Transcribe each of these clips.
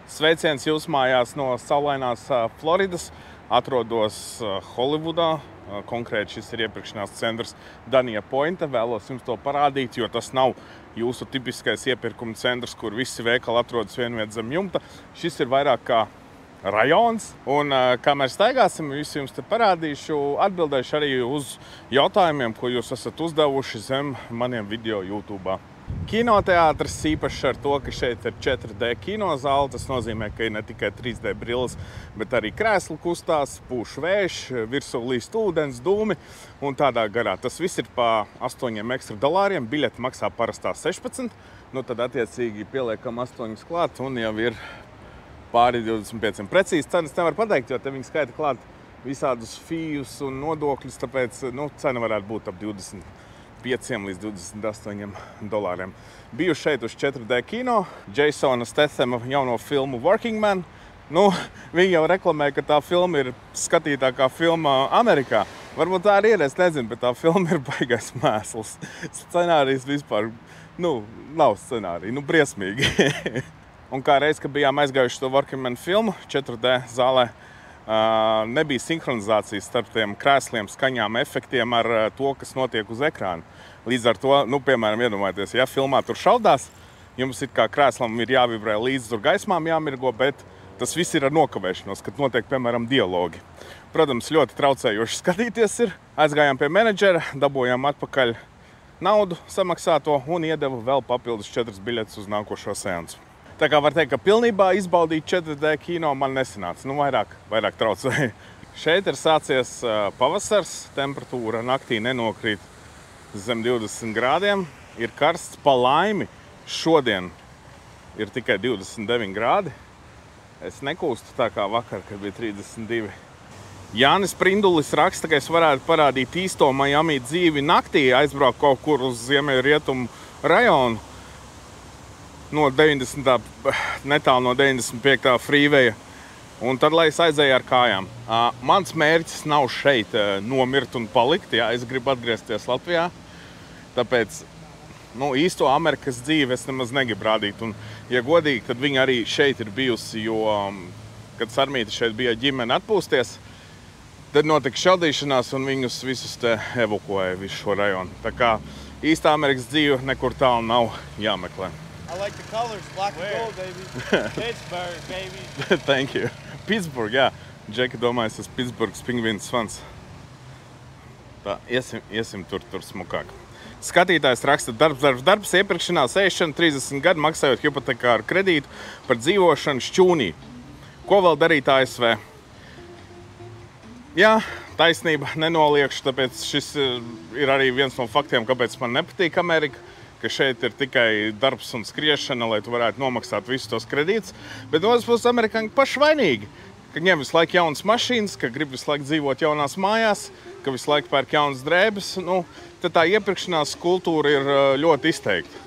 Sveiciens jūs mājās no saulainās Floridas. Atrodos Holivudā. Konkrēti šis ir iepirkšanās centrs Dania Pointe. Vēlos jums to parādīt, jo tas nav jūsu tipiskais iepirkuma centrs, kur visi veikali atrodas vienviet zem jumta. Šis ir vairāk kā rajons. Un kā mēs staigāsim, visu jums te parādīšu, atbildēšu arī uz jautājumiem, ko jūs esat uzdevuši zem maniem video YouTube. Kinoteātris īpašs ar to, ka šeit ir 4D kinozāle. Tas nozīmē, ka ir ne tikai 3D brilles, bet arī krēsli kustās, pūš vējš, virsū līst ūdens, dūmi un tādā garā. Tas viss ir pa $8 ekstra. Biļete maksā parastā 16. Nu tad attiecīgi pieliekam 8 klāt un jau ir pāri 25. Precīzi cenas nevar pateikt, jo te viņi skaita klāt visādus fijus un nodokļus, tāpēc cena varētu būt ap 25 līdz $28. Biju šeit uz 4D kino, Jasona Stathama jauno filmu Working Man. Viņi jau reklamē, ka tā filma ir skatītākā filma Amerikā. Varbūt tā arī ir, es nezinu, bet tā filma ir baigais mēsls. Scenārijs vispār, nav scenārija, briesmīgi. Un kā reiz, kad bijām aizgājuši to Working Man filmu 4D zālē, nebija sinhronizācijas starp tiem krēsliem, skaņām, efektiem ar to, kas notiek uz ekrāna. Līdz ar to, piemēram, iedomājieties, ja filmā tur šaudās, jums it kā krēslam ir jāvibrē līdz tur gaismām jāmirgo, bet tas viss ir ar nokavēšanos, kad notiek, piemēram, dialogi. Protams, ļoti traucējoši skatīties ir. Aizgājām pie menedžera, dabūjām atpakaļ naudu samaksāto un iedevu vēl papildus 4 biļetes uz nākošo seansu. Tā kā var teikt, ka pilnībā izbaudīt 4D kino man nesanāca. Vairāk traucēja. Šeit ir sācies pavasars, temperatūra naktī nenokrīt zem 20 grādiem. Ir karsts, pa laimi. Šodien ir tikai 29 grādi. Es nekūstu tā kā vakar, kad bija 32. Jānis Prindulis raksta, ka es varētu parādīt īsto Miami dzīvi naktī, aizbraukt kaut kur uz ziemeļrietumu rajonu. Netālu no 95. freewaya. Un tad, lai es aizēju ar kājām. Mans mērķis nav šeit nomirt un palikt. Jā, es gribu atgriezties Latvijā. Tāpēc īsto Amerikas dzīvi es nemaz negribu rādīt. Un, ja godīgi, tad viņa arī šeit ir bijusi, jo, kad Sarmīte šeit bija ģimene atpūsties, tad notika šaudīšanās un viņus visus te evakuēja visu šo rajonu. Tā kā īstā Amerikas dzīve nekur tālu nav jāmeklē. I like the colors, black and gold, baby. Pittsburgh, baby. Thank you. Pittsburgh, jā. Džeki domājas, es Pittsburghs pingvīns fans. Tā, iesim tur smukāk. Skatītājs raksta darbs, iepirkšanās, ēšana, 30 gadu maksājot hipotekāru kredītu par dzīvošanu šķūnī. Ko vēl darīt ASV? Jā, taisnība, nenoliekšu, tāpēc šis ir arī viens no faktiem, kāpēc man nepatīk Amerika. Ka šeit ir tikai darbs un skriešana, lai tu varētu nomaksāt visus tos kredītus. Bet no otras puses amerikāņi paši vainīgi, ka ņem visu laiku jaunas mašīnas, ka grib visu laiku dzīvot jaunās mājās, ka visu laiku pērk jaunas drēbes. Tad tā iepirkšanās kultūra ir ļoti izteikta.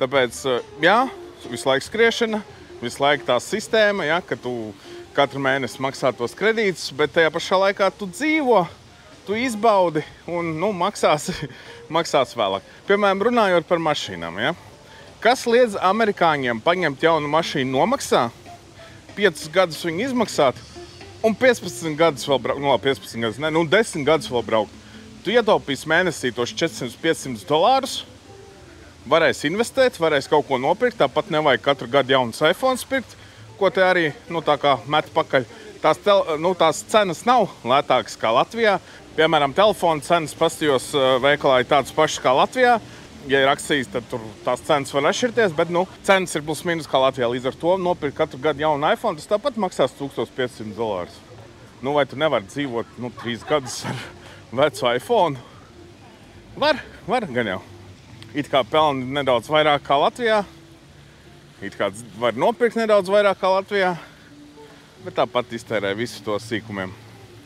Tāpēc, jā, visu laiku skriešana, visu laiku tā sistēma, ja, ka tu katru mēnesi maksā tos kredītus, bet tajā pašā laikā tu dzīvo, tu izbaudi un maksās vēlāk. Piemēram, runājot par mašīnām. Ja? Kas liedz amerikāņiem paņemt jaunu mašīnu nomaksā, 5 gadus viņu izmaksāt un 15 gadus vēl braukt, 10 gadus vēl braukt. Tu ietaupīsi mēnesī tos $400–500, varēs investēt, varēs kaut ko nopirkt, tāpat nevajag katru gadu jaunas iPhones pirkt, ko te arī tā kā met pakaļ. Tās cenas nav lētākas kā Latvijā. Piemēram, telefona cenas pastījos veikalā ir tādas pašas kā Latvijā. Ja ir akcijas, tad tur tās cenas var atšķirties, bet cenas ir plus mīnus kā Latvijā. Līdz ar to nopirkt katru gadu jaunu iPhone, tas tāpat maksās $1500. Vai tu nevari dzīvot 3 gadus ar vecu iPhone? Var gan jau. It kā pelni nedaudz vairāk kā Latvijā. It kā var nopirkt nedaudz vairāk kā Latvijā. Bet tāpat iztērē visu to sīkumiem.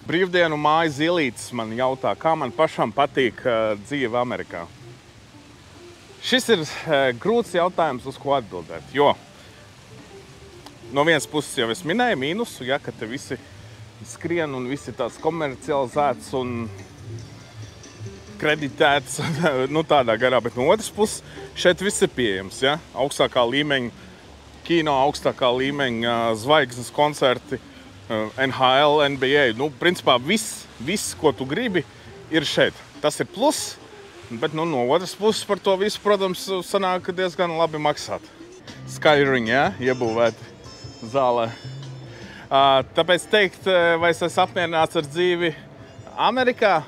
Brīvdienu māja Zilītis man jautā, kā man pašam patīk dzīve Amerikā. Šis ir grūts jautājums, uz ko atbildēt, jo no vienas puses jau es minēju mīnusu, ja, ka te visi skrien un visi tās komercializēts un kreditēts, tādā garā, bet no otras puses šeit viss ir pieejams, ja, augstākā līmeņa kino augstākā līmeņa zvaigznes koncerti, NHL, NBA. Nu, principā viss, ko tu gribi, ir šeit. Tas ir plus, bet no otras puses par to visu, protams, sanāk diezgan labi maksāt. Skyring, iebūvēti zālē. Tāpēc teikt, vai es esmu apmierināts ar dzīvi Amerikā?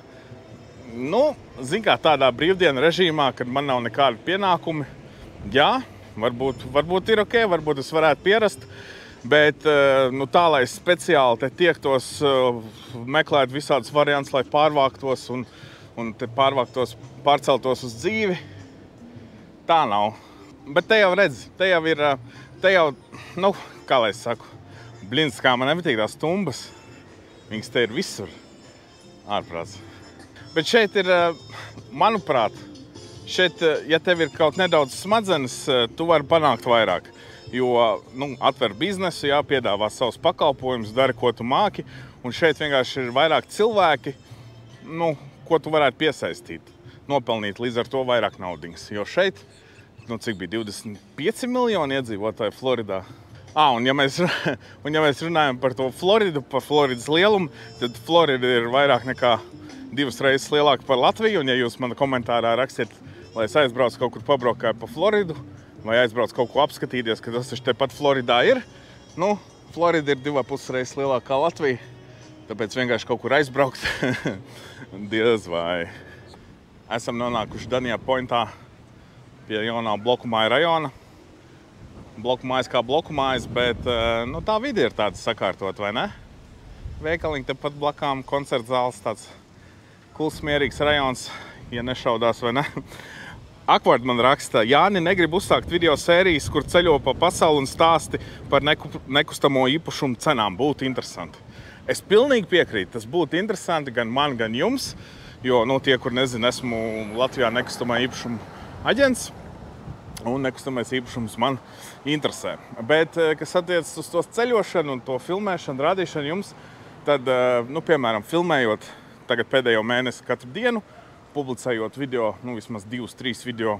Nu, zin kā tādā brīvdienu režīmā, kad man nav nekādi pienākumi. Jā, varbūt ir ok, varbūt es varētu pierast, bet tā, lai es speciāli te tiektos, meklētu visādus variantus, lai pārvāktos un te pārceltos uz dzīvi, tā nav. Bet te jau redz, te jau, nu, kā lai es saku, blins, kā man nepatīk tās tumbas, viņas te ir visur, ārprāts. Bet šeit ir, manuprāt, ja tev ir kaut nedaudz smadzenes, tu vari panākt vairāk. Jo, atver biznesu, piedāvā savus pakalpojumus, dari, ko tu māki, un šeit vienkārši ir vairāk cilvēki, ko tu varētu piesaistīt, nopelnīt līdz ar to vairāk naudiņas. Jo šeit, cik bija 25 miljoni iedzīvotāji Floridā. Un ja mēs runājam par to Floridu, par Floridas lielumu, tad Florida ir vairāk nekā 2 reizes lielāka par Latviju, un ja jūs man komentārā rakstiet, lai es aizbraucu kaut kur pabraukāju pa Floridu, vai aizbraucu kaut ko apskatīties, ka tas taču tepat Floridā ir, Florida ir 2,5 reizes lielāka kā Latvija, tāpēc vienkārši kaut kur aizbraukt, diez vai. Esam nonākuši Dania Pointā pie jaunā bloku māju rajona. Bloku mājas kā bloku mājas, bet tā vide ir tāda sakārtot, vai ne? Veikaliņi tepat blakām, koncerta zāles, tāds kluss, mierīgs rajons, ja nešaudās, vai ne? Akvard man raksta, Jāni negrib uzsākt video sērijas, kur ceļo pa pasauli un stāsti par nekustamo īpašumu cenām. Būtu interesanti. Es pilnīgi piekrītu, tas būtu interesanti gan man, gan jums, jo, tie, kur nezinu, esmu Latvijā nekustamā īpašuma aģents, un nekustamais īpašums man interesē. Bet, kas attiecas uz to ceļošanu un to filmēšanu, rādīšanu jums, tad, piemēram, filmējot tagad pēdējo mēnesi katru dienu, publicējot video, vismaz 2-3 video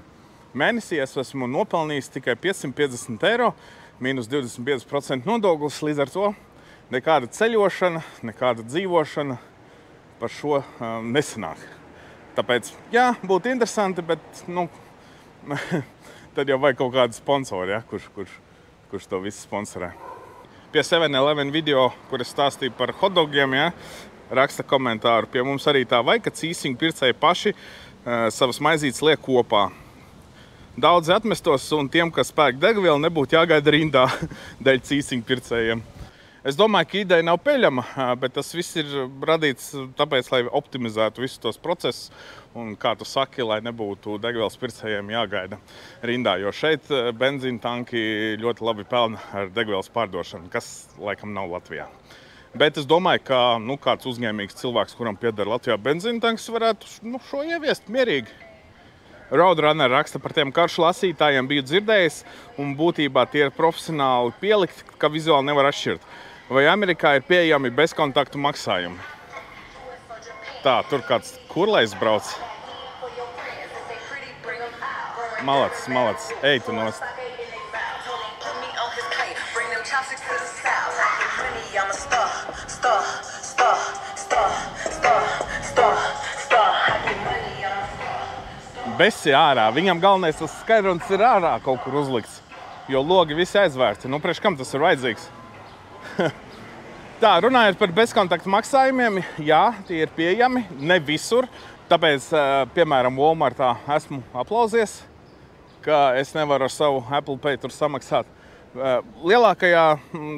mēnesī, es esmu nopelnījis tikai 550 eiro, mīnus 25% nodoklis, līdz ar to nekāda ceļošana, nekāda dzīvošana par šo nesanāk. Tāpēc, jā, būtu interesanti, bet, tad jau vajag kaut kādu sponsoru, kurš to visu sponsorē. Pie 7-Eleven video, kur es stāstīju par hotdogiem, raksta komentāru. Pie mums arī tā vai, ka cīsiņu pircēji paši savas maizītes liek kopā. Daudzi atmestos un tiem, kas pērk degvielu, nebūtu jāgaida rindā dēļ cīsiņu pircējiem. Es domāju, ka ideja nav peļama, bet tas viss ir radīts tāpēc, lai optimizētu visus tos procesus un, kā tu saki, lai nebūtu degvielas pircējiem jāgaida rindā, jo šeit benzīna tanki ļoti labi pelna ar degvielas pārdošanu, kas laikam nav Latvijā. Bet es domāju, ka kāds uzņēmīgs cilvēks, kuram pieder Latvijā benzīna tanks, varētu šo ieviest mierīgi. Roadrunner raksta par tiem karšu lasītājiem biju dzirdējis, un būtībā tie ir profesionāli pielikti, ka vizuāli nevar atšķirt. Vai Amerikā ir pieejami bezkontaktu maksājumi? Tā, tur kāds kurlais brauc. Malacis, ej tu nost. Besi ārā. Viņam galvenais tas skaidrums ir ārā kaut kur uzlikts, jo logi visi aizvērti. Priekš kam tas ir vajadzīgs? Tā, runājot par bezkontaktu maksājumiem, jā, tie ir pieejami, ne visur. Tāpēc, piemēram, Walmartā esmu aplauzies, ka es nevaru ar savu Apple Pay tur samaksāt. Lielākajā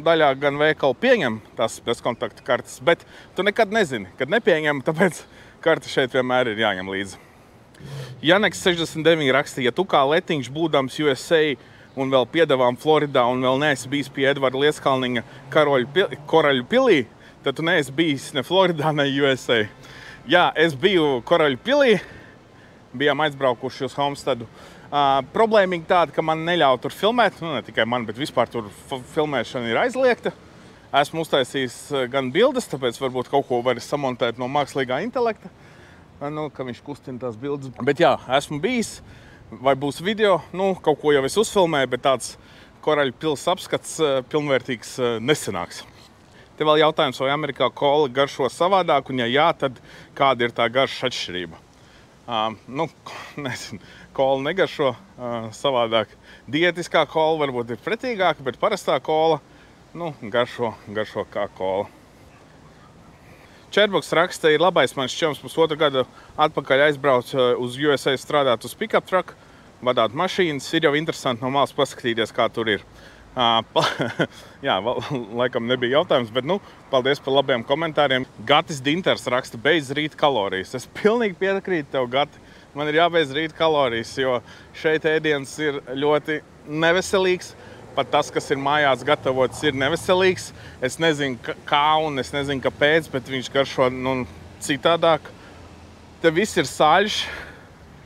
daļā gan veikalu pieņem tās bezkontaktu kartes, bet tu nekad nezini, kad nepieņem, tāpēc karte šeit vienmēr ir jāņem līdzi. Janeks 69 raksta, ja tu kā letiņš būdams USA un vēl piedevām Floridā un vēl neesi bijis pie Edvarda Lieskalniņa Koraļu pilī, tad tu neesi bijis ne Floridā, ne USA. Jā, es biju Koraļu pilī, bijām aizbraukuši uz Homestedu. Problēmīgi tāda, ka man neļauj tur filmēt, ne tikai man, bet vispār tur filmēšana ir aizliegta. Esmu uztaisījis gan bildes, tāpēc varbūt kaut ko var samontēt no mākslīgā intelekta. Ka viņš kustina tās bildes. Bet jā, esmu bijis, vai būs video, kaut ko jau es uzfilmēju, bet tāds Koraļu pils apskats pilnvērtīgs nesanāks. Te vēl jautājums, vai Amerikā kola garšo savādāk, un ja jā, tad kāda ir tā garšas atšķirība? Nezinu, kola negaršo savādāk. Diētiskā kola varbūt ir pretīgāka, bet parastā kola, garšo kā kola. Čērboks raksta, ir labais mans čoms, pusotru gadu atpakaļ aizbrauc uz USA strādāt uz pick-up truck, vadāt mašīnas. Ir jau interesanti no malas paskatīties, kā tur ir. Jā, laikam nebija jautājums, bet paldies par labiem komentāriem. Gatis Dinters raksta, beidz rīt kalorijas. Es pilnīgi piekrītu tev, Gati. Man ir jābeidz rīt kalorijas, jo šeit ēdiens ir ļoti neveselīgs. Pat tas, kas ir mājās gatavots, ir neveselīgs. Es nezinu kā un es nezinu kāpēc, bet viņš garšo citādāk. Te viss ir saļš.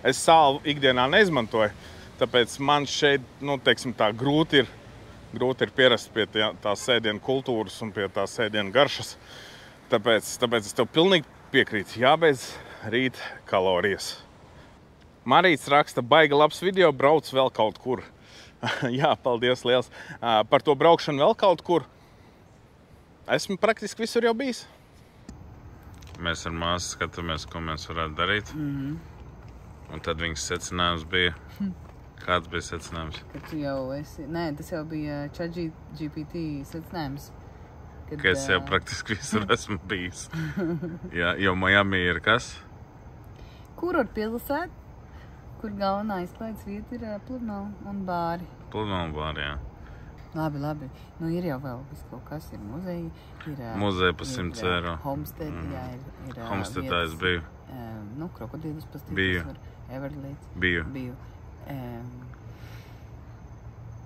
Es sālu ikdienā neizmantoju, tāpēc man šeit, teiksim tā, grūti ir pierast pie tās ēdienu kultūras un pie tās ēdienu garšas. Tāpēc es tev pilnīgi piekrītu. Jābeidz rīt kalorijas. Marīts raksta, baigi labs video, brauc vēl kaut kur. Jā, paldies liels. Par to braukšanu vēl kaut kur. Esmu praktiski visur jau bijis. Mēs ar māsu skatāmies, ko mēs varētu darīt. Un tad viņas secinājums bija. Kāds bija secinājums? Ka tu jau esi... Nē, tas jau bija ChatGPT secinājums. Ka es jau praktiski visur esmu bijis. Jā, jo Miami ir kas? Kurort pilsēt, kur galvenā izklaides vieta ir pludmale un bāri. Pludmale un bāri, jā. Labi. Ir jau vēl kaut kas, ir muzeji. Muzeja pa 100 eiro. Homestead, jā, ir Homesteadā es biju. Krokodīlus pastīties. Biju. Everglades. Biju.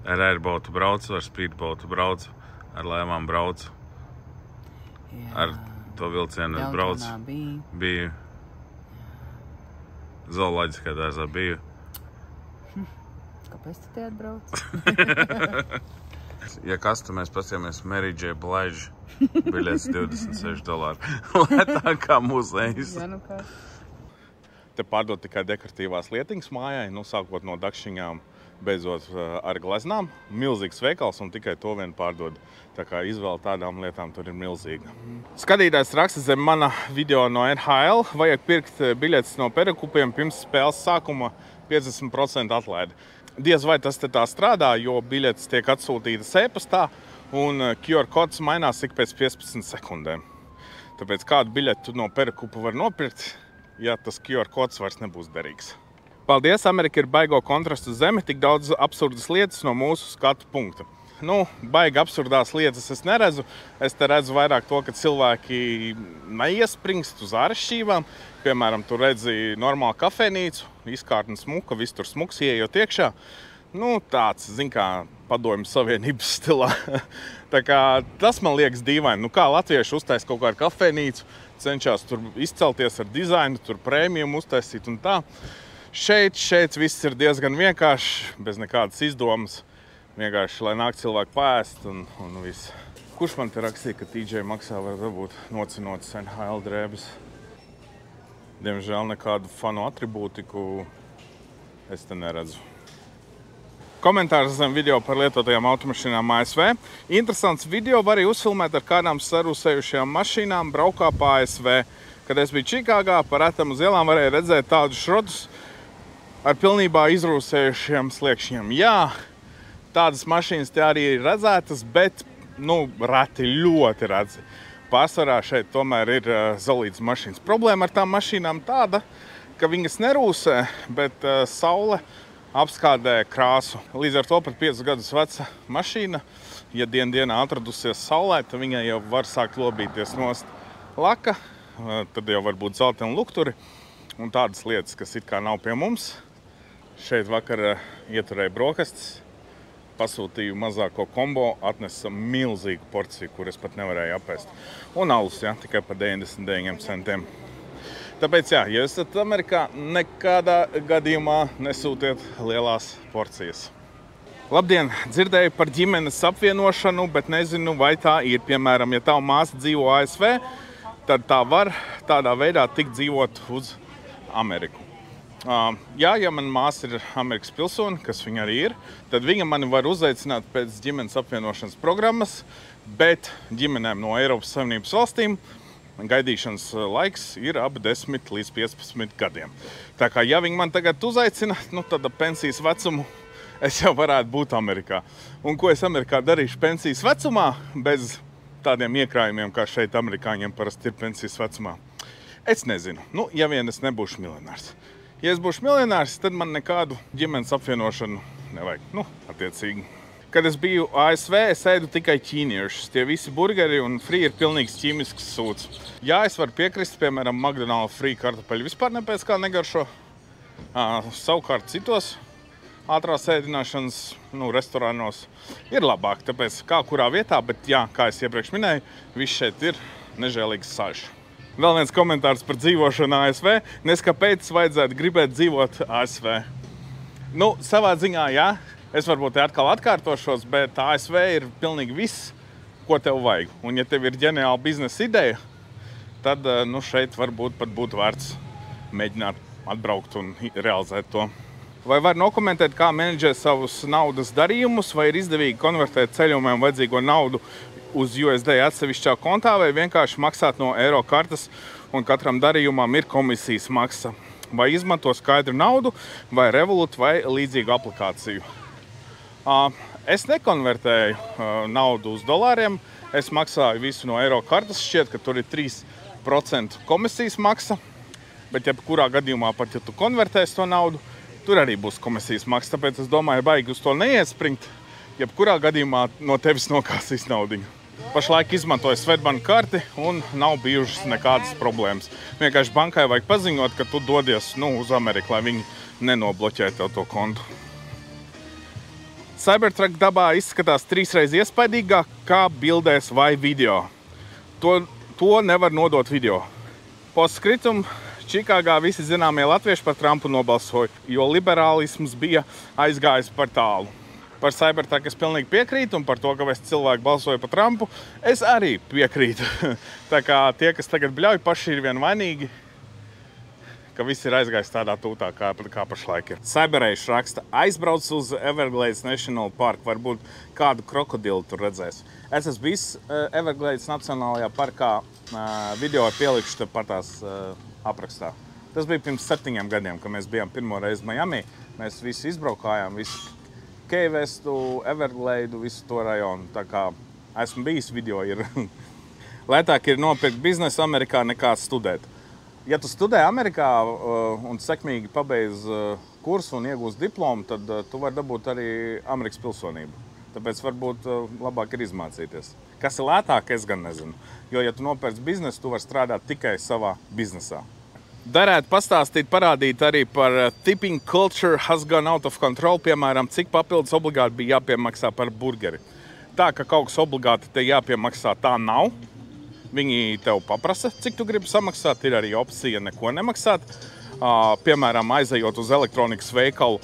Ar airboatu braucu, ar speedboatu braucu, ar laivām braucu. Jā. Ar to vilcienu es braucu. Biju. Zooloģiskā dārzā biju. Kāpēc tu te atbrauc? Ja kas, tad mēs pasījāmies Mary J. Blige biļets $26. Lētākā muzejs. Jā, kā? Te pārdod tikai dekoratīvās lietiņas mājai, sākot no dakšiņām, beidzot ar gleznām. Milzīgs veikals un tikai to vien pārdod. Tā kā izvēle tādām lietām tur ir milzīga. Skatītājs raksta zem mana video no NHL. Vajag pirkt biļetes no perekupiem pirms spēles sākuma 50% atlaidi. Diez vai tas te tā strādā, jo biļetes tiek atsūtītas e-pastā un QR kods mainās ik pēc 15 sekundēm. Tāpēc kādu biļetu no perekupa var nopirkt, ja tas QR kods vairs nebūs derīgs. Paldies, Amerika ir baigo kontrastu zeme, tik daudz absurdas lietas no mūsu skatu punkta. Baigi absurdās lietas es neredzu. Es te redzu vairāk to, ka cilvēki neiespringst uz āršķībām. Piemēram, tu redzi normālu kafejnīcu, izkārtni smuka, viss tur smuks, ieejot iekšā. Tāds, kā padomju savienības stilā. Tā kā tas man liekas dīvaini. Kā latvieši uztais kaut kādu kafejnīcu, cenšas tur izcelties ar dizainu, tur prēmiju uztaisīt un tā. Šeit viss ir diezgan vienkārši, bez nekādas izdomas. Vienkārši, lai nāk cilvēki paēst un viss. Kurš man te rakstīja, ka TJ maksā var dabūt nocinotas NHL drēbes? Diemžēl nekādu fanu atribūtiku es te neredzu. Komentārs zem video par lietotajām automašīnām ASV. Interesants video var arī uzfilmēt ar kādām sarūsējušajām mašīnām braukā pa ASV. Kad es biju Čikāgā, pa retam uz ielām varēja redzēt tādus šrotus ar pilnībā izrūsējušiem sliekšņiem. Jā, tādas mašīnas te arī ir redzētas, bet, reti, ļoti redzi. Pārsvarā šeit tomēr ir zolītas mašīnas. Problēma ar tām mašīnām tāda, ka viņas nerūsē, bet saule apskādē krāsu. Līdz ar to pat 5 gadus veca mašīna, ja dienā atradusies saulē, tad viņai jau var sākt lobīties nost laka, tad jau var būt zeltaini lukturi un tādas lietas, kas it kā nav pie mums. Šeit vakar ieturēju brokastis. Pasūtīju mazāko kombo, atnesa milzīgu porciju, kur es pat nevarēju apēst. Un alus, tikai par 99 centiem. Tāpēc, ja esat Amerikā, nekādā gadījumā nesūtiet lielās porcijas. Labdien! Dzirdēju par ģimenes apvienošanu, bet nezinu, vai tā ir. Piemēram, ja tava māsa dzīvo ASV, tad tā var tādā veidā tikt dzīvot uz Ameriku. Jā, ja mana māsa ir Amerikas pilsone, kas viņa arī ir, tad viņa mani var uzaicināt pēc ģimenes apvienošanas programmas, bet ģimenēm no Eiropas Savienības valstīm gaidīšanas laiks ir ap 10 līdz 15 gadiem. Tā kā, ja viņi man tagad uzaicina, tad ap pensijas vecumu es jau varētu būt Amerikā. Un ko es Amerikā darīšu pensijas vecumā, bez tādiem iekrājumiem, kā šeit amerikāņiem parasti ir pensijas vecumā? Es nezinu. Ja vien es nebūšu miljonārs. Ja es būšu miljonārs, tad man nekādu ģimenes apvienošanu nevajag. Attiecīgi. Kad es biju ASV, es ēdu tikai ķīniešus. Tie visi burgeri un frī ir pilnīgs ķīmisks sūds. Jā, es varu piekrist, piemēram, McDonald's frī kartupeļu vispār nepēc kā negaršo. Savukārt citos ātrās ēdināšanas restorānos ir labāk, tāpēc kā kurā vietā, bet jā, kā es iepriekš minēju, viss šeit ir nežēlīgs saļš. Vēl viens komentārs par dzīvošanu ASV. Nes kāpēc vajadzētu gribēt dzīvot ASV? Savā ziņā, jā. Es varbūt atkal atkārtošos, bet ASV ir pilnīgi viss, ko tev vajag. Un ja tev ir ģeniāla biznesa ideja, tad šeit varbūt pat būtu vērts mēģināt atbraukt un realizēt to. Vai var nokomentēt, kā menedžēt savus naudas darījumus, vai ir izdevīgi konvertēt ceļojumiem vajadzīgo naudu uz USD atsevišķā kontā, vai vienkārši maksāt no eiro kartes un katram darījumam ir komisijas maksa? Vai izmanto skaidru naudu, vai Revolut, vai līdzīgu aplikāciju? Es nekonvertēju naudu uz dolāriem, es maksāju visu no eiro kartes, šķiet, ka tur ir 3% komisijas maksa, bet jebkurā gadījumā, pat ja tu konvertēsi to naudu, tur arī būs komisijas maksa, tāpēc es domāju, baigi uz to neiespringt, jebkurā gadījumā no tevis nokāsīs naudiņu. Pašlaik izmantoju Svetbank karti un nav bijušas nekādas problēmas. Vienkārši bankai vajag paziņot, ka tu dodies uz Ameriku, lai viņi nenobloķē tev to kontu. Cybertruck dabā izskatās 3 reizes iespaidīgāk kā bildēs vai video. To nevar nodot video. Postscriptum, Čikāgā visi zināmie latvieši par Trumpu nobalsoja, jo liberālisms bija aizgājis par tālu. Par Cybertruck es pilnīgi piekrītu, un par to, ka cilvēki balsoja par Trumpu, es arī piekrītu. Tā kā tie, kas tagad bļauj, paši ir vien vainīgi, ka viss ir aizgājis tādā tūtā, kā pašlaik ir. Cyberēš raksta, aizbrauc uz Everglades National Park, varbūt kādu krokodilu tur redzēs. Es esmu bijis Everglades Nacionālajā parkā, video pielikšu te patās aprakstā. Tas bija pirms 7 gadiem, kad mēs bijām pirmo reizi Miami. Mēs visi izbraukājām, visu Key Westu, Evergladu, visu to rajonu. Tā kā esmu bijis, video ir. Lētāk ir nopirkt biznesu Amerikā nekā studēt. Ja tu studē Amerikā un sekmīgi pabeidz kursu un iegūst diplomu, tad tu vari dabūt arī Amerikas pilsonību. Tāpēc varbūt labāk ir izmācīties. Kas ir lētāk, es gan nezinu. Jo, ja tu nopērc biznesu, tu vari strādāt tikai savā biznesā. Darētu pastāstīt, parādīt arī par tipping culture has gone out of control, piemēram, cik papildus obligāti bija jāpiemaksā par burgeri. Tā, ka kaut kas obligāti te jāpiemaksā, tā nav. Viņi tev paprasa, cik tu gribi samaksāt, ir arī opcija neko nemaksāt. Piemēram, aizejot uz elektronikas veikalu,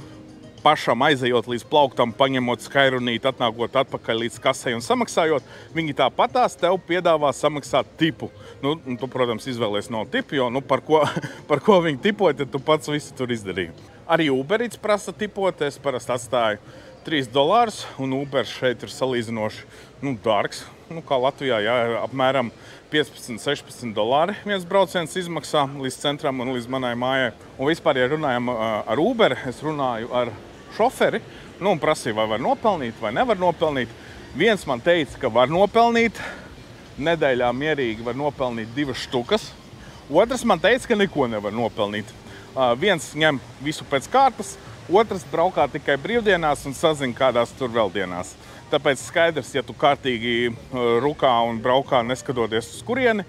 pašam aizejot līdz plauktam, paņemot skairunīti, atnākot atpakaļ līdz kasei un samaksājot, viņi tāpatās tev piedāvā samaksāt tipu. Tu, protams, izvēlies no tipu, jo par ko viņi tipoja, tad tu pats visu tur izdarīji. Arī Uberits prasa tipot, es parasti atstāju $3, un Uber šeit ir salīdzinoši dārgs. Kā Latvijā, jā, apmēram $15–16 viens brauciens izmaksā līdz centram un līdz manai mājai. Un vispār, ja runājam ar Uber, es runāju ar šoferi, un prasīju, vai var nopelnīt, vai nevar nopelnīt. Viens man teica, ka var nopelnīt, nedēļā mierīgi var nopelnīt 2 štukas. Otrs man teica, ka neko nevar nopelnīt. Viens ņem visu pēc kārtas, otrs braukā tikai brīvdienās un sazina kādās tur vēl dienās. Tāpēc skaidrs, ja tu kārtīgi rukā un braukā neskatoties uz kurieni,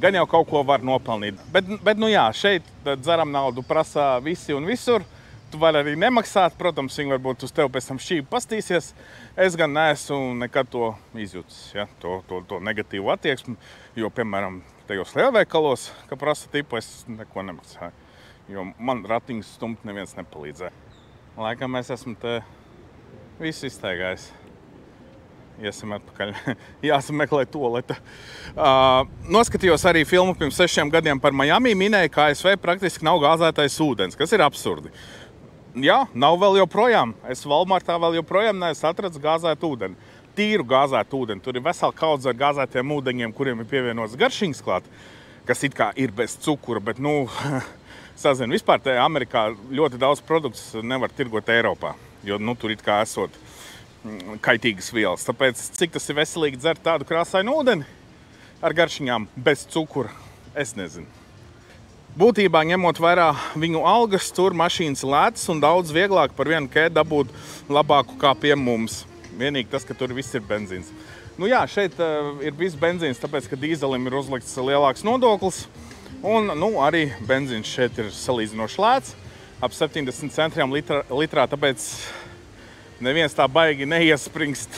gan jau kaut ko var nopelnīt. Bet jā, šeit dzeram naudu prasa visi un visur. Tu vari arī nemaksāt, protams, viņi varbūt uz tevi pēc tam šķīvi pastīsies. Es gan neesmu nekad to izjūtis, ja, to negatīvu attieksmi, jo, piemēram, tajos lielveikalos, ka prasa tipu, es neko nemaksāju. Jo man ratiņus stumt neviens nepalīdzēja. Laikam es esmu te visu iztaigājis. iesim atpakaļ. Jāsameklē tualete. Noskatījos arī filmu pirms 6 gadiem par Miami, minēja, ka ASV praktiski nav gāzētais ūdens, kas ir absurdi. Jā, nav vēl joprojām. Es Walmartā vēl joprojām neesmu atrads gāzētu ūdeni. Tīru gāzētu ūdeni. Tur ir vesela kaudze ar gāzētiem ūdeņiem, kuriem ir pievienots garšīgs klāt, kas it kā ir bez cukura, bet, sazinu, vispār te Amerikā ļoti daudz produktus nevar tirgot Eiropā, jo, tur it kā esot kaitīgas vielas. Tāpēc, cik tas ir veselīgi dzert tādu krāsainu ūdeni ar garšiņām bez cukura, es nezinu. Būtībā, ņemot vērā viņu algas, tur mašīnas lētas un daudz vieglāk par vienu kēdu dabūt labāku kā pie mums. Vienīgi tas, ka tur viss ir benzīns. Jā, šeit ir viss benzīns, tāpēc, ka dīzelim ir uzlikts lielāks nodoklis. Un, arī benzīns šeit ir salīdzinoši lēts, ap 70 centiem litrā, tāpēc neviens tā baigi neiespringst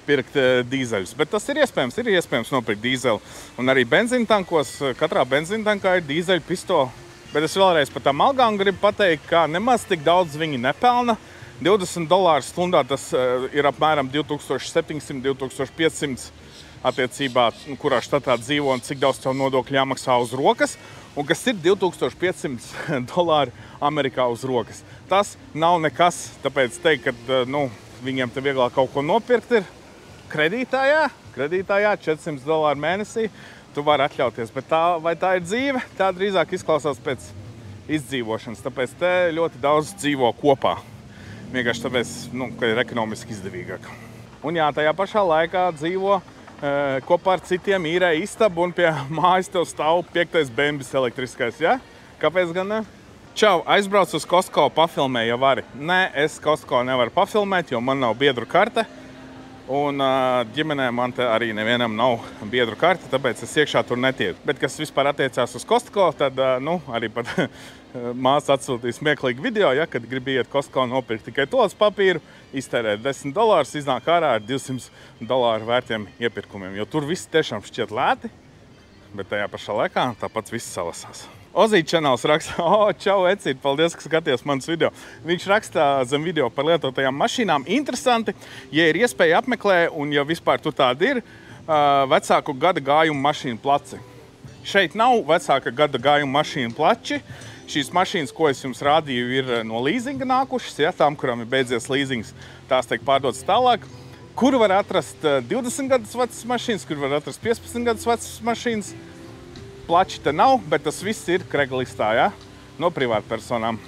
pirkt dīzeļus. Bet tas ir iespējams nopirkt dīzeli. Un arī benzīntankos, katrā benzīntankā ir dīzeļu pistole. Bet es vēlreiz par tām algām gribu pateikt, ka nemaz tik daudz viņi nepelna. $20 stundā tas ir apmēram 2700–2500 attiecībā, kurā štatā dzīvo un cik daudz tev nodokļu jāmaksā uz rokas. Un kas ir $2500 Amerikā uz rokas. Tas nav nekas, tāpēc teikt, ka viņiem te vieglāk kaut ko nopirkt ir. Kredītā, jā, $400 mēnesī tu vari atļauties, bet vai tā ir dzīve? Tā drīzāk izklausās pēc izdzīvošanas, tāpēc te ļoti daudz dzīvo kopā. Vienkārši tāpēc, ka ir ekonomiski izdevīgāk. Un jā, tajā pašā laikā dzīvo kopā ar citiem, īrē istabu un pie mājas tev stāv 5. bembis elektriskais, jā? Kāpēc gan ne? Čau, aizbrauc uz Costco, pafilmē, ja vari. Nē, es Costco nevaru pafilmēt, jo man nav biedru karte. Un ģimenē man te arī nevienam nav biedru karte, tāpēc es iekšā tur netieku. Bet, kas vispār attiecās uz Costco, tad, arī pat māsa atsūtīja smieklīgu video, ja, kad gribi iet Costco nopirkt tikai toaletes papīru, iztērēt $10, iznāk ārā ar $200 vērtiem iepirkumiem, jo tur viss tiešām šķiet lēti, bet tajā pašā laikā tāpat viss salasās. Ozīt channels raksta, čau, Ecīt, paldies, ka skaties manas video. Viņš raksta zem video par lietotajām mašīnām. Interesanti, ja ir iespēja apmeklē, un ja vispār tur tāda ir, vecāku gada gājumu mašīnu placi. Šeit nav vecāka gada gājumu mašīnu plači. Šīs mašīnas, ko es jums rādīju, ir no līzinga nākušas, ja, tām, kurām ir beidzies līzings, tās tiek pārdotas tālāk. Kur var atrast 20 gadus vecas mašīnas, kur var atrast 15 gadus vecas mašīnas. Plači te nav, bet tas viss ir Craigslistā, ja? No privātpersonām.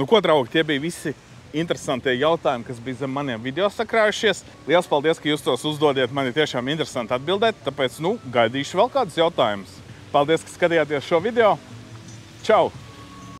Ko, draugi, tie bija visi interesantie jautājumi, kas bija zem maniem video sakrājušies. Liels paldies, ka jūs tos uzdodiet. Man ir tiešām interesanti atbildēt, tāpēc, gaidīšu vēl kādus jautājumus. Paldies, ka skatījāties šo video. Čau!